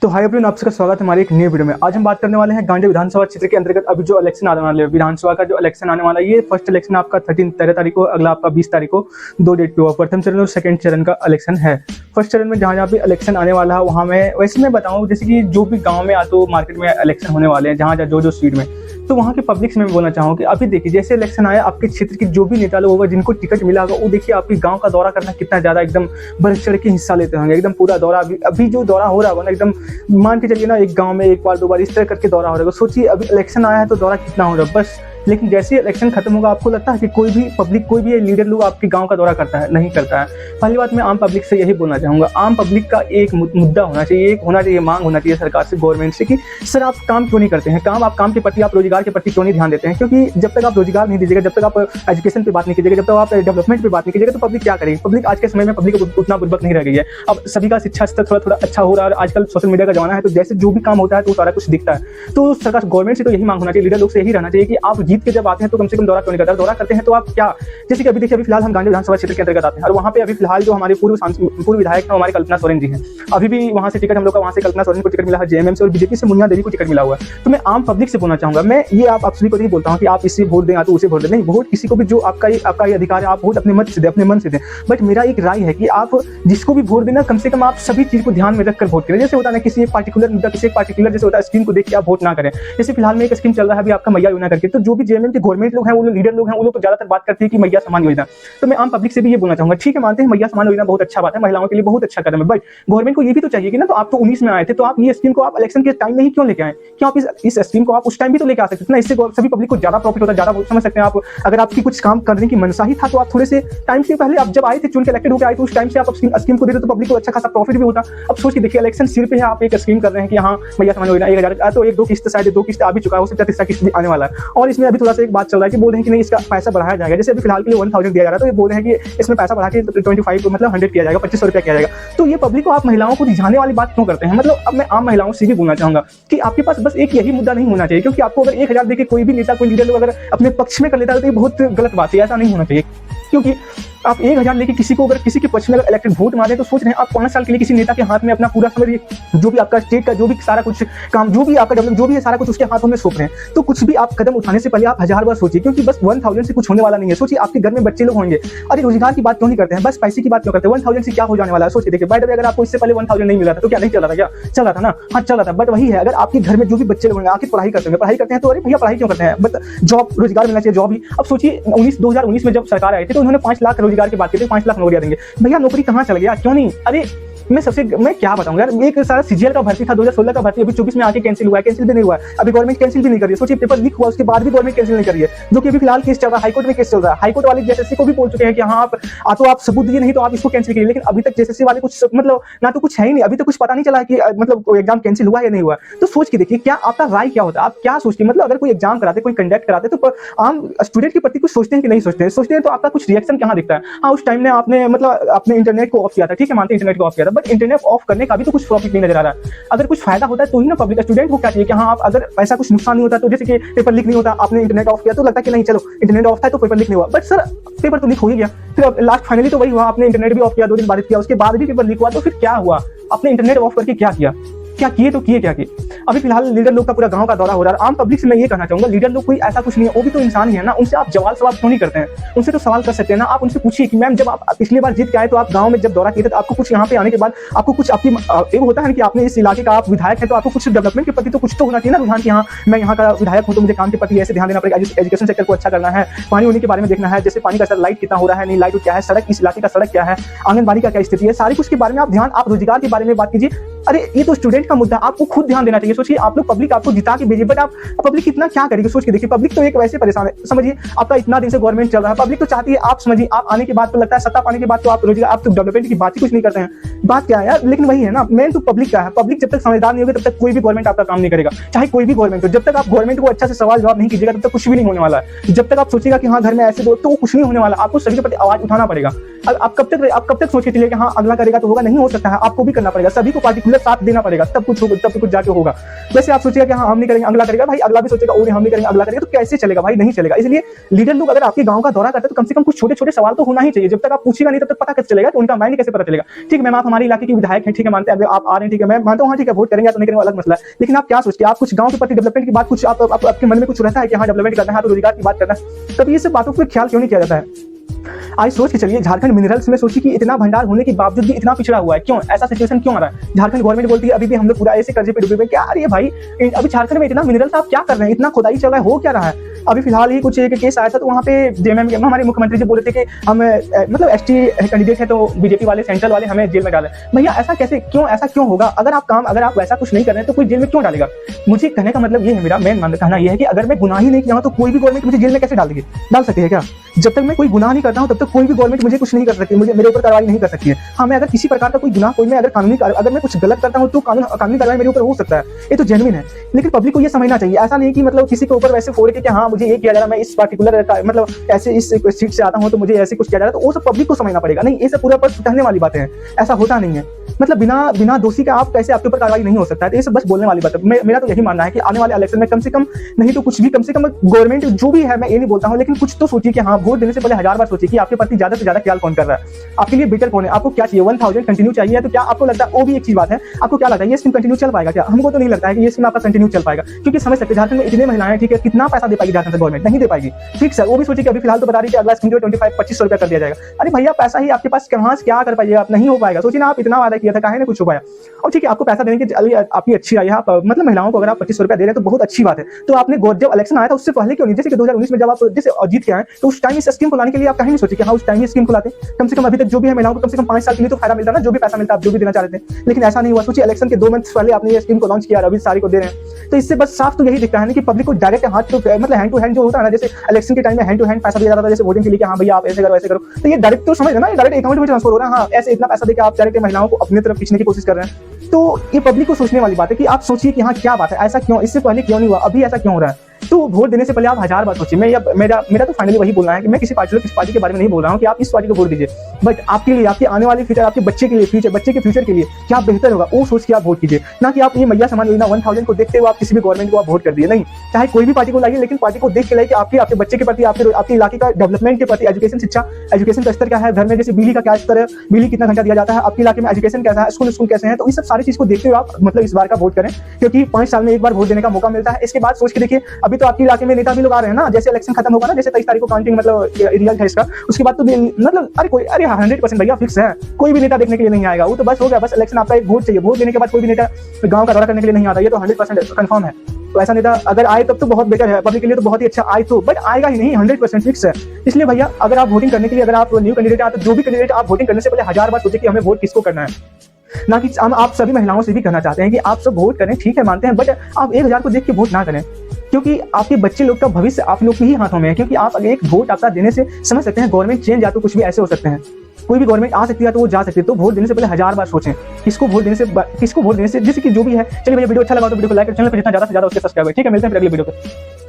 तो hi everyone, आप सबका स्वागत है हमारे एक नई वीडियो में। आज हम बात करने वाले हैं गांधी विधानसभा क्षेत्र के अंतर्गत अभी जो इलेक्शन आने वाले हैं, विधानसभा का जो इलेक्शन आने वाला है, ये फर्स्ट इलेक्शन आपका 13 तारीख को, अगला आपका 20 तारीख को 2 डेट पे हुआ। प्रथम चरण और सेकंड चरण का इलेक्शन है। फर्स्ट चरण में जहाँ भी इलेक्शन आने वाला है वहाँ में वैसे मैं बताऊँ, जैसे कि जो भी गाँव में या तो मार्केट में इलेक्शन होने वाले हैं, जहाँ जो सीट में, तो वहाँ के पब्लिक से मैं बोलना चाहूँ कि अभी देखिए जैसे इलेक्शन आया, आपके क्षेत्र के जो भी नेता लोग होगा जिनको टिकट मिला होगा, वो देखिए आपके गांव का दौरा करना कितना ज्यादा एकदम बढ़ चढ़ के हिस्सा लेते होंगे। एकदम पूरा दौरा अभी जो दौरा हो रहा होगा ना, एकदम मान के चलिए ना, एक गांव में एक बार दो बार इस तरह करके दौरा हो रहा है। सोचिए अभी इलेक्शन आया है तो दौरा कितना हो रहा है बस। लेकिन जैसे इलेक्शन खत्म होगा, आपको लगता है कि कोई भी पब्लिक, कोई भी लीडर लोग आपके गांव का दौरा करता है? नहीं करता है। पहली बात मैं आम पब्लिक से यही बोलना चाहूँगा, आम पब्लिक का एक मुद्दा होना चाहिए, एक होना चाहिए, मांग होना चाहिए सरकार से, गवर्नमेंट से, कि सर आप काम क्यों नहीं करते हैं? आप काम के प्रति, आप रोजगार के प्रति क्यों नहीं ध्यान देते हैं? क्योंकि जब तक आप रोजगार नहीं दीजिएगा, जब तक आप एजुकेशन पे बात नहीं कीजिएगा, जब तक आप डेवलपमेंट पे बात नहीं कीजिएगा, तो पब्लिक क्या करेगी? पब्लिक आज के समय में पब्लिक उतना बुर्बक नहीं रह गई है। अब सभी का शिक्षा स्तर थोड़ा थोड़ा अच्छा हो रहा है और आजकल सोशल मीडिया का जमाना है, तो जैसे जो भी काम होता है तो सारा कुछ दिखता है। तो सरकार, गवर्नमेंट से तो यही मांग होना चाहिए, लीडर लोग से यही रहना चाहिए कि आप जीत के जब आते हैं तो कम से कम दौरा क्यों नहीं करते? दौरा करते हैं तो आप क्या, जैसे कि अभी देखिए, अभी फिलहाल हम गांधी विधानसभा क्षेत्र के अंतर्गत आते हैं और वहाँ पे अभी फिलहाल जो हमारे पूर्व विधायक हैं, हमारे कल्पना सोरेन जी हैं। अभी भी वहाँ से टिकट हम लोग का, वहाँ से कल्पना सोरेन को टिकट मिला है जेएमएम से, और बीजेपी से मुन्ना देवी को टिकट मिला हुआ है। तो मैं आम पब्लिक से बोलना चाहूंगा, मैं ये आप सभी को नहीं बोलता हूँ कि आप इसे वोट दें या तो उसे वोट दें, नहीं, वोट किसी को भी, जो आपका ये अधिकार है, आप वोट अपने मत से दें, अपने मन से दें। बट मेरा एक राय है कि आप जिसको भी वोट देना, कम से कम आप सभी चीज को ध्यान में रखकर वोट करें। जैसे होता है ना, किसी एक पार्टिकुलर मुद्दा, किसी एक पार्टिकुलर जैसे होता है स्कीम को देख के आप वोट ना करें। जैसे फिलहाल में एक स्कीम चल रहा है अभी आपका मैया योजना करके, तो जो भी जेएमएम के गवर्नमेंट लोग हैं, वो लीडर लोग हैं, वो लोग तो ज्यादातर बात करते हैं कि मैया समान योजना। तो मैं आम पब्लिक से भी ये बोलना चाहूंगा, ठीक है, मानते हैं मैया समान योजना बहुत अच्छा बात है, महिलाओं के लिए बहुत अच्छा कदम है, बट गवर्नमेंट को ये भी तो चाहिए कि ना, तो आप तो 19 में आए थे, तो आप ये स्कीम को आप इलेक्शन के टाइम में ही क्यों लेके आए? क्यों आप इस स्कीम को आप उस टाइम भी तो लेके आ सकते थे ना? इससे सभी पब्लिक को ज्यादा प्रॉफिट होता है, ज्यादा समझ सकते हैं आप। अगर आपकी कुछ काम करने की मनसा ही था तो आप थोड़े से टाइम से पहले, आप जब आए थे, चुन के इलेक्टेड होकर आए थे, उस टाइम से आप स्कीम को देते तो पब्लिक को अच्छा खासा प्रॉफिट भी होता। अब सोच के देखिए, इलेक्शन सिर पे है, आप एक स्कीम कर रहे हैं कि हाँ मैया समान योजना 1000, तो एक दो किस्त, शायद 2 किस्त आ भी चुका है, हो सकता है तीसरा किस्त भी आने वाला है। और इसमें अभी थोड़ा सा एक बात चल रहा है कि बोल रहे हैं कि नहीं, इसका पैसा बढ़ाया जाएगा। जैसे अभी फिलहाल के लिए 1000 दिया जा रहा है, तो ये बोल रहे हैं कि इसमें पैसा बढ़ा के 25 मतलब 100 किया जाएगा, 2500 रुपया किया जाएगा। तो ये पब्लिक को, आप महिलाओं को रिझाने वाली बात क्यों करते हैं? मतलब अब मैं आम महिलाओं से भी बोलना चाहूंगा कि आपके पास बस एक यही मुद्दा नहीं होना चाहिए, क्योंकि आपको अगर 1000 देके कोई भी नेता, कोई लीडर लोग अगर अपने पक्ष में कर लेता है तो ये बहुत गलत बात है, ऐसा नहीं होना चाहिए। क्योंकि आप 1000 लेके किसी को, अगर किसी के पक्ष में अगर इलेक्टेड वोट मारे, तो सोच रहे हैं आप 5 साल के लिए किसी नेता के हाथ में अपना पूरा, समझिए, जो भी आपका स्टेट का जो भी सारा कुछ काम, जो भी आपका डेवलप, जो भी है सारा कुछ उसके हाथों में सौंप रहे हैं। तो कुछ भी आप कदम उठाने से पहले आप 1000 बार सोचिए, क्योंकि बस 1000 से कुछ होने वाला नहीं है। सोचिए आपके घर में बच्चे लोग होंगे, अरे रोजगार की बात क्यों नहीं करते हैं? बस पैसे की बात क्यों करते हैं? 1000 से क्या हो जाने वाला है? सोचिए, देखिए, बाय द वे, अगर आपको इससे पहले 1000 नहीं मिला था तो क्या नहीं चल रहा था? क्या चल रहा था ना? हाँ चल रहा था। बट वही है, अगर आपके घर में जो भी बच्चे लोग होंगे, आखिर पढ़ाई करते हैं, तो अरे भैया पढ़ाई क्यों करते हैं? बट जॉब, रोजगार मिलना चाहिए, जॉब ही। अब सोचिए 2019 में जब सरकार आई थी तो उन्होंने 5 लाख रोजगार की बात की थी, 5 लाख नौकरियां देंगे। भैया नौकरी कहाँ चल गया? क्यों नहीं? अरे मैं क्या बताऊं यार, एक सारा सीजीएल का भर्ती था 2016 का भर्ती, अभी 24 में आके कैंसिल हुआ है, कैंसिल भी नहीं हुआ है, अभी गवर्नमेंट कैंसिल भी नहीं कर रही है। सोचिए पेपर लीक हुआ, उसके बाद भी गवर्नमेंट कैंसिल नहीं कर रही है, जो कि अभी फिलहाल केस चल रहा है, हाईकोर्ट में केस चल रहा है। हाईकोर्ट वाले जेएसएससी को भी बोल चुके हैं कि हाँ आप सबूत दीजिए, नहीं तो आप इसको कैंसिल करिए। लेकिन अभी तक जेएसएससी वाले कुछ, मतलब ना तो कुछ है ही नहीं, अभी तक कुछ पता नहीं चला कि मतलब एग्जाम कैंसिल हुआ या नहीं हुआ। तो सोच के देखिए, क्या आपका राय क्या होता है? आप क्या सोचते हैं? मतलब अगर कोई एग्जाम कराते, कोई कंडक्ट कराते, तो आम स्टूडेंट के प्रति कुछ सोचते हैं कि नहीं सोचते हैं? सोचते हैं तो आपका कुछ रिएक्शन कहाँ दिखता है? हाँ, उस टाइम में आपने मतलब अपने इंटरनेट को ऑफ किया था, ठीक है, मानते हैं इंटरनेट को ऑफ किया था, बट इंटरनेट ऑफ करने का भी तो कुछ प्रॉफिट नहीं नजर आ रहा है। अगर कुछ फायदा होता है तो ही ना पब्लिक, स्टूडेंट को क्या चाहिए कि हाँ, आप अगर ऐसा कुछ नुकसान नहीं होता, तो जैसे कि पेपर लीक नहीं होता, आपने इंटरनेट ऑफ किया तो लगता है कि नहीं चलो इंटरनेट ऑफ था तो पेपर लीक नहीं हुआ। बट सर पेपर तो लीक हो ही गया, फिर लास्ट फाइनली तो वही हुआ, आपने इंटरनेट भी ऑफ किया, 2 दिन बाद किया, उसके बाद भी पेपर लीक हुआ, तो फिर क्या हुआ? आपने इंटरनेट ऑफ करके क्या किया? क्या किए? अभी फिलहाल लीडर लोग का पूरा गांव का दौरा हो रहा है। आम पब्लिक से मैं ये कहना चाहूंगा, लीडर लोग कोई ऐसा कुछ नहीं है, वो भी तो इंसान ही है ना। उनसे आप सवाल क्यों नहीं करते हैं? उनसे तो सवाल कर सकते हैं ना। आप उनसे पूछिए कि मैम, जब आप पिछली बार जीत के आए तो आप गांव में जब दौरा किए थे, तो आपको कुछ यहाँ पे आने के बाद आपको कुछ आपकी एक होता है कि आपने इस इलाके का आप विधायक है, तो आपको कुछ डेवलपमेंट के प्रति तो कुछ तो होना चाहिए ना रुझान, कि हाँ मैं यहाँ का विधायक हूँ तो मुझे काम के प्रति ऐसे ध्यान देना पड़ेगा, एजुकेशन सेक्टर को अच्छा करना है, पानी होने के बारे में देखना है, जैसे पानी का सर लाइट कितना हो रहा है, नहीं लाइट क्या है, सड़क इस इलाके का सड़क क्या है, आंगनबाड़ी का क्या स्थिति है, सारी कुछ के बारे में आप ध्यान, आप रोजगार के बारे में बात कीजिए। अरे ये तो स्टूडेंट का मुद्दा, आपको खुद ध्यान देना चाहिए। सोचिए आप लोग, पब्लिक आपको जिता के भेजिए, बट आप पब्लिक इतना क्या करेगी? सोच के देखिए, पब्लिक तो एक वैसे परेशान है। समझिए आपका इतना दिन से गवर्नमेंट चल रहा है, पब्लिक तो चाहती है, आप समझिए, आप आने के बाद तो लगता है सत्ता पाने के बाद तो आप रोजगार, आप तो डेवलपमेंट की बात ही कुछ नहीं करते हैं। बात क्या है यार? लेकिन वही है ना, मेन तो पब्लिक का है। पब्लिक जब तक समझदार नहीं होगी तब तक कोई भी गवर्नमेंट आपका काम नहीं करेगा, चाहे कोई भी गवर्नमेंट हो। जब तक आप गवर्नमेंट को अच्छा से सवाल जवाब नहीं कीजिएगा, तब तक कुछ भी नहीं होने वाला है। जब तक आप सोचिएगा कि हाँ घर में ऐसे दो, तो कुछ नहीं होने वाला। आपको सभी के प्रति आवाज उठाना पड़ेगा। आप कब तक सोच के चलिए कि हाँ अगला करेगा तो होगा? नहीं हो सकता है, आपको भी करना पड़ेगा। सभी को पार्टिकुलर मतलब साथ देना पड़ेगा, तब कुछ होगा, तब कुछ जाके होगा। वैसे आप सोचिएगा कि हाँ हम नहीं करेंगे, अगला करेगा, भाई अगला भी सोचेगा और हम नहीं करेंगे, अगला करेगा, तो कैसे चलेगा भाई, नहीं चलेगा। इसलिए लीडर लोग अगर आपके गांव का दौरा करते हैं तो कम से कम कुछ छोटे छोटे सवाल तो होना ही चाहिए। जब तक आप पूछेगा नहीं तब तक पता कैसे चलेगा कि उनका माइंड कैसे पता चलेगा। ठीक है मैम, आप हमारे इलाके के विधायक हैं, ठीक है मानते हैं, आप आ रहे हैं, ठीक है मैं मानता हूँ, हाँ ठीक है वोट करेंगे या तो नहीं करेंगे अलग मसला है, लेकिन आप क्या सोचते हैं, आप कुछ गांव के प्रति डेवलपमेंट की बात, कुछ आपके मन में कुछ रहता है कि हाँ डेवलपमेंट करना है, तो रोजगार की बात करना है, तब ये सब बातों पर ख्याल क्यों नहीं किया जाता है। आज सोच के चलिए, झारखंड मिनरल्स में सोचिए कि इतना भंडार होने के बावजूद भी इतना पिछड़ा हुआ है, क्यों ऐसा सिचुएशन क्यों आ रहा है। झारखंड गवर्नमेंट बोलती है अभी भी हम लोग पूरा ऐसे कर्जे पे डूबे हुए, क्या अरे भाई अभी झारखंड में इतना मिनरल्स आप क्या कर रहे हैं, इतना खुदाई चल रहा है, हो क्या रहा है। अभी फिलहाल ही कुछ एक केस आया था, तो वहाँ पे जेएमएम हमारे मुख्यमंत्री जी बोल रहे थे कि हम मतलब एसटी कैंडिडेट है तो बीजेपी वाले सेंट्रल वाले हमें जेल में डाले। भैया ऐसा कैसे, क्यों ऐसा क्यों होगा। अगर आप वैसा कुछ नहीं कर रहे हैं तो कोई जेल में क्यों डालेगा। मुझे कहने का मतलब ये है, मेरा मेन कहना यह है कि अगर मैं गुनाह ही नहीं किया हूं तो कोई भी गवर्नमेंट मुझे जेल में कैसे डाल सकती है क्या। जब तक मैं कोई गुनाह नहीं करता हूं तब तक कोई भी गवर्नमेंट मुझे कुछ नहीं कर सकती, मुझे मेरे ऊपर कार्रवाई नहीं कर सकती है। हाँ मैं अगर किसी प्रकार का कोई गुनाह, कोई मैं अगर मैं कुछ गलत करता हूं तो कानूनी कार्रवाई मेरे ऊपर हो सकता है, ये तो जेन्युइन है। लेकिन पब्लिक को ये समझना चाहिए, ऐसा नहीं कि मतलब किसी के ऊपर वैसे फोड़ के कि हाँ मुझे ये किया जा रहा, मैं इस पार्टिकुलर मतलब ऐसे इस सीट से आता हूं तो मुझे ऐसे कुछ किया जा रहा है, तो वो सब पब्लिक को समझना पड़ेगा। नहीं, ये सब पूरा पर कहने वाली बातें हैं, ऐसा होता नहीं है। मतलब बिना दोषी का आप कैसे आपके ऊपर कार्रवाई नहीं हो सकता है, तो ये सब बस बोलने वाली बात है। मेरा तो यही मानना है कि आने वाले इलेक्शन में कम से कम नहीं तो कुछ भी, कम से कम गवर्नमेंट जो भी है, मैं ये नहीं बोलता हूं, लेकिन कुछ तो सोचिए कि हाँ वोट देने से पहले 1000 बार सोचिए कि आपके प्रति ज्यादा से ज्यादा ख्याल कौन कर रहा है, आपके लिए बेटर कौन है, आपको क्या चाहिए। 1000 कंटिन्यू चाहिए तो क्या आपको लगता है, वो भी एक चीज बात है, आपको क्या लगता है ये स्कीम कंटिन्यू चल पाएगा क्या। हमको तो नहीं लगता है कि ये स्कीम आपका कंटिन्यू चल पाएगा, क्योंकि समझ सकते झारखंड में इतने महिलाएं, ठीक है कितना पैसा दे पाएगी झारखंड गवर्नमेंट, नहीं दे पाएगी। ठीक सर, वो भी सोचिए कि अभी फिलहाल तो बता रही है अगला स्कीम जो 2500 रुपया कर दिया जाएगा। अरे भैया पैसा ही आपके पास कहां से क्या कर पाइएगा आप, नहीं हो पाएगा। सोचिए ना, आप इतना वादा किया था, काहे ना कुछ हो पाया। और ठीक है आपको पैसा देने की आपकी अच्छी आई है, आप मतलब महिलाओं को अगर आप 2500 रुपया दे रहे हैं तो बहुत अच्छी बात है। तो आपने जब इलेक्शन आया था उससे पहले क्यों नहीं, जैसे कि 2019 में जब आप जैसे जीत के आए तो उस टाइम इस स्कीम को लाने के लिए आप कहीं नहीं सोचे कि हाँ उस टाइम ही स्कीम को लाते। कम से कम अभी तक जो भी है महिलाओं को कम से कम 5 साल के लिए तो फायदा मिलता है ना, जो भी पैसा मिलता है आप जो भी देना चाह रहे थे, लेकिन ऐसा नहीं हुआ। सोचिए इलेक्शन के 2 मंथ पहले आपने ये स्कीम को लॉन्च किया, अभी सारी को दे रहे हैं। तो इससे बस साफ तो यही दिखता है ना कि पब्लिक को डायरेक्ट हाथ तो मतलब हैंड टू हैंड जो होता है ना, जैसे इलेक्शन के टाइम में हैंड टू हैंड पैसा दिया जाता था, जैसे वोटिंग के लिए कि हाँ भैया आप ऐसे करो ऐसे करो, तो ये डायरेक्ट तो समझ ना, डायरेक्ट अकाउंट में ट्रांसफर हो रहा है। हाँ ऐसे इतना पैसा देकर आप डायरेक्ट महिलाओं को अपनी तरफ खींचने की कोशिश कर रहे हैं। तो ये पब्लिक को सोचने वाली बात है कि आप सोचिए कि हाँ क्या बात है, ऐसा क्यों, इससे पहले क्यों नहीं हुआ, अभी ऐसा क्यों हो रहा है। तो वोट देने से पहले आप 1000 बार सोचिए। मेरा तो फाइनली वही बोलना है कि मैं किसी पार्टी के बारे में नहीं बोल रहा हूँ कि आप इस पार्टी को वोट दीजिए, बट आपके लिए, आपके आने वाले फ्यूचर, आपके बच्चे के लिए, बच्चे के फ्यूचर के लिए क्या बेहतर होगा वो सोच के आप वोट कीजिए। ना कि आप ये मैया समान योजना 1000 को देखते हुए आप किसी भी गवर्नमेंट को आप वोट कर दिए। नहीं, चाहे कोई भी पार्टी को लाइए, लेकिन पार्टी को देख के लाइए कि आपके बच्चे के प्रति, आपके इलाके का डेवलपमेंट के प्रति, एजुकेशन का स्तर क्या है, घर में जैसे बिजली का क्या स्तर है, बिजली कितना घंटा दिया जाता है, आपके इलाके में एजुकेशन कैसा है, स्कूल कैसे हैं। तो इस सब सारी चीज को देखते हुए आप मतलब इस बार का वोट करें, क्योंकि 5 साल में एक बार वोट देने का मौका मिलता है। इसके बाद सोच के देखिए, अभी तो आपके इलाके में नेता भी लोग आ रहे हैं ना, जैसे इलेक्शन खत्म होगा ना, जैसे 23 तारीख को काउंटिंग मतलब रिजल्ट है इसका, उसके बाद तो मतलब अरे 100% भैया फिक्स है, कोई भी नेता देखने के लिए नहीं आएगा। वो तो बस हो गया, बस इलेक्शन आपका एक वोट चाहिए, वोट देने के बाद कोई भी नेता गांव का दौरा करने के लिए नहीं आता, ये तो 100% कंफर्म है। तो ऐसा नेता अगर आए तब तो बहुत बेटर है, पब्लिक के लिए तो बहुत ही अच्छा आए तो, बट आएगा ही नहीं, 100% फिक्स है। इसलिए भैया अगर आप वोटिंग करने के लिए, अगर आप न्यू कैंडिडेट आते, जो भी कैंडिडेट आप वोटिंग करने से पहले 1000 बार सोचिए कि हमें वोट किसको करना है। ना कि हम आप सभी महिलाओं से भी कहना चाहते हैं कि आप सब वोट करें, ठीक है मानते हैं, बट आप 1000 को देख के वोट ना करें, क्योंकि आपके बच्चे लोग का भविष्य आप लोग के ही हाथों में है। क्योंकि आप अगर एक वोट आपका देने से समझ सकते हैं गवर्नमेंट चेंज या तो कुछ भी ऐसे हो सकते हैं, कोई भी गवर्नमेंट आ सकती है तो वो जा सकती है। तो वोट देने से पहले 1000 बार सोचें किसको वोट देने से जैसे कि जो भी है। चलिए भैया वीडियो अच्छा लगा तो वीडियो को लाइक करें, चैनल पर जितना ज्यादा से ज्यादा उसके सब्सक्राइब है। ठीक है, मिलते हैं फिर अगले वीडियो पे।